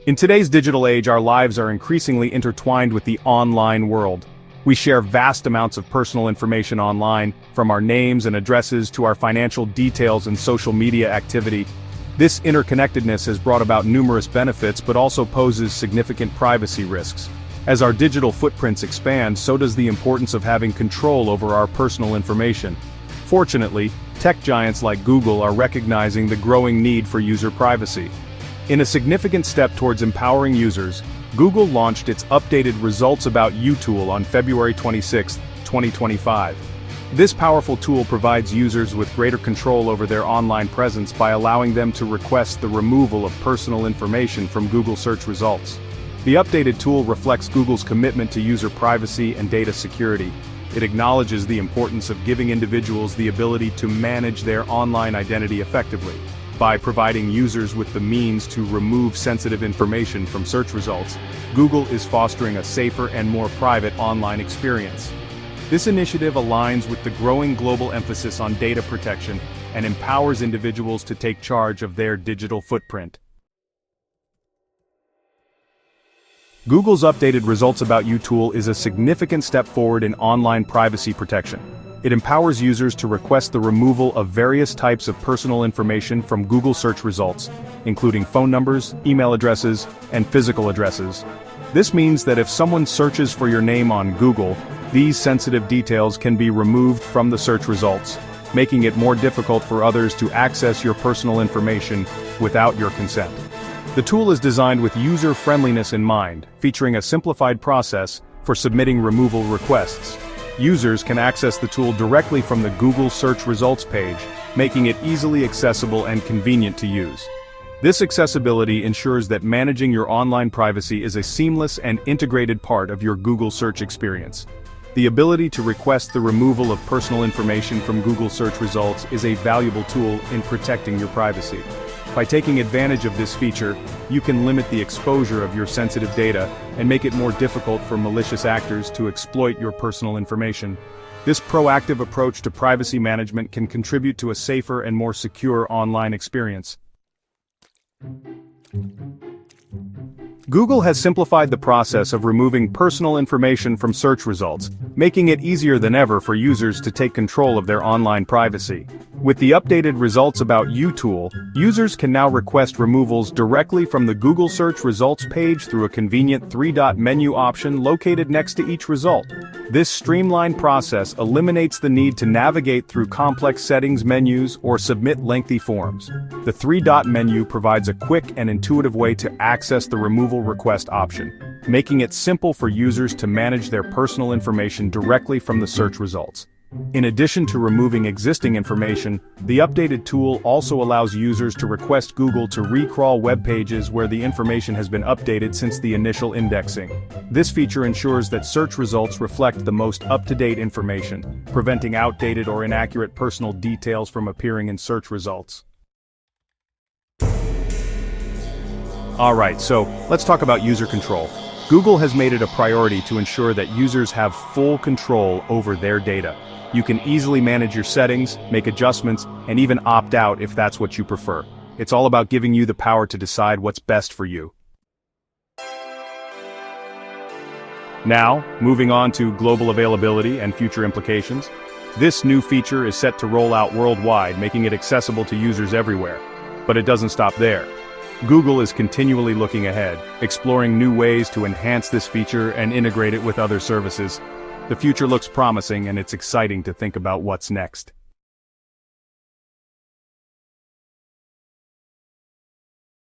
In today's digital age, our lives are increasingly intertwined with the online world. We share vast amounts of personal information online, from our names and addresses to our financial details and social media activity. This interconnectedness has brought about numerous benefits but also poses significant privacy risks. As our digital footprints expand, so does the importance of having control over our personal information. Fortunately, tech giants like Google are recognizing the growing need for user privacy. In a significant step towards empowering users, Google launched its updated Results About You tool on February 26, 2025. This powerful tool provides users with greater control over their online presence by allowing them to request the removal of personal information from Google search results. The updated tool reflects Google's commitment to user privacy and data security. It acknowledges the importance of giving individuals the ability to manage their online identity effectively. By providing users with the means to remove sensitive information from search results, Google is fostering a safer and more private online experience. This initiative aligns with the growing global emphasis on data protection and empowers individuals to take charge of their digital footprint. Google's updated Results About You tool is a significant step forward in online privacy protection. It empowers users to request the removal of various types of personal information from Google search results, including phone numbers, email addresses, and physical addresses. This means that if someone searches for your name on Google, these sensitive details can be removed from the search results, making it more difficult for others to access your personal information without your consent. The tool is designed with user-friendliness in mind, featuring a simplified process for submitting removal requests. Users can access the tool directly from the Google search results page, making it easily accessible and convenient to use. This accessibility ensures that managing your online privacy is a seamless and integrated part of your Google search experience. The ability to request the removal of personal information from Google search results is a valuable tool in protecting your privacy. By taking advantage of this feature, you can limit the exposure of your sensitive data and make it more difficult for malicious actors to exploit your personal information. This proactive approach to privacy management can contribute to a safer and more secure online experience. Google has simplified the process of removing personal information from search results, making it easier than ever for users to take control of their online privacy. With the updated Results About You tool, users can now request removals directly from the Google search results page through a convenient three-dot menu option located next to each result. This streamlined process eliminates the need to navigate through complex settings menus or submit lengthy forms. The three-dot menu provides a quick and intuitive way to access the removal request option, making it simple for users to manage their personal information directly from the search results. In addition to removing existing information, the updated tool also allows users to request Google to recrawl web pages where the information has been updated since the initial indexing. This feature ensures that search results reflect the most up-to-date information, preventing outdated or inaccurate personal details from appearing in search results. Alright, so let's talk about user control. Google has made it a priority to ensure that users have full control over their data. You can easily manage your settings, make adjustments, and even opt out if that's what you prefer. It's all about giving you the power to decide what's best for you. Now, moving on to global availability and future implications. This new feature is set to roll out worldwide, making it accessible to users everywhere. But it doesn't stop there. Google is continually looking ahead, exploring new ways to enhance this feature and integrate it with other services. The future looks promising, and it's exciting to think about what's next.